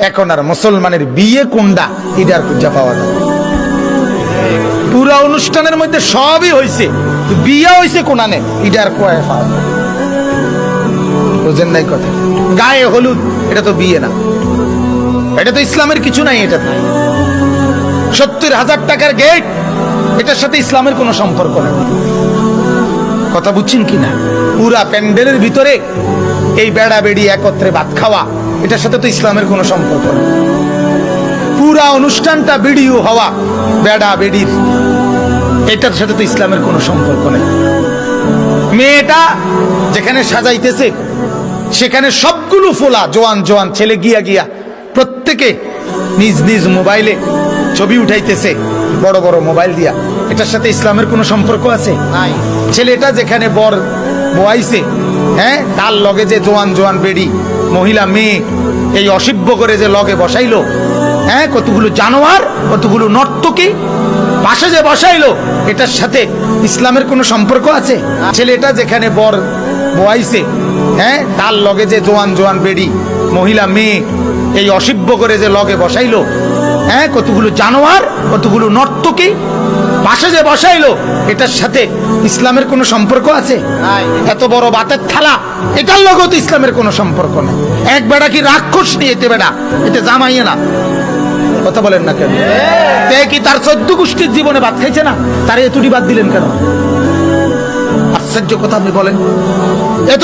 এখন আর মুসলমানের বিয়ে কোনটা এটার খুঁজা পাওয়া যায়। পুরা অনুষ্ঠানের মধ্যে সবই হয়েছে, বিয়ে হয়েছে কোনানে এটার কয় পাওয়া যায়। বুঝেন নাই কথা? গায়ে হলুদ এটা তো বিয়ে না, এটা তো ইসলামের কিছু নাই। এটা 70,000 টাকার গেট, এটার সাথে ইসলামের কোনো সম্পর্ক নেই। কথা বুঝছেন কিনা? পুরা প্যান্ডেলের ভিতরে এই বেড়া বেড়ি একত্রে ভাত খাওয়া, এটার সাথে তো ইসলামের কোনো সম্পর্ক নেই। পুরা অনুষ্ঠানটা ভিডিও হওয়া বেড়া বেড়ির, এটার সাথে তো ইসলামের কোনো সম্পর্ক নেই। মেয়েটা যেখানে সাজাইতেছে সেখানে সবগুলো ফোলা জোয়ান জোয়ান ছেলে গিয়া গিয়া প্রত্যেকে নিজ নিজ মোবাইলে ছবি উঠাইতেছে, বড় বড় মোবাইল দিয়া। এটার সাথে ইসলামের কোনো সম্পর্ক আছে? নাই। ছেলেটা যেখানে বর বয়াইছে, হ্যাঁ, তার লগে যে জোয়ান জোয়ান বেড়ি মহিলা মেয়ে এই অসভ্য করে যে লগে বসাইলো, হ্যাঁ, কতগুলো জানোয়ার, কতগুলো নর্তকী পাশে যে বসাইলো, এটার সাথে ইসলামের কোনো সম্পর্ক আছে? ছেলেটা যেখানে বর বয়াইছে, হ্যাঁ, তার লগে যে জোয়ান জোয়ান বেড়ি মহিলা মেয়ে এই অসভ্য করে যে লগে বসাইলো, হ্যাঁ, কতগুলো জানোয়ার, কতগুলো নর্তকী পাশে যে বসাইলো, এটার সাথে ইসলামের কোনো সম্পর্ক আছে? এত বড় বাতের থালা, এটার লগেও তো ইসলামের কোনো সম্পর্ক নেই। এক বেড়া কি রাক্ষস নিয়ে এতে বেড়া, এটা জামাইয়ে না। কথা বলেন না কেন? কি তার 14 গোষ্ঠীর জীবনে ভাত খাইছে না? তারে এতুটি বাদ দিলেন কেন? আশ্চর্য কথা আপনি বলেন। এত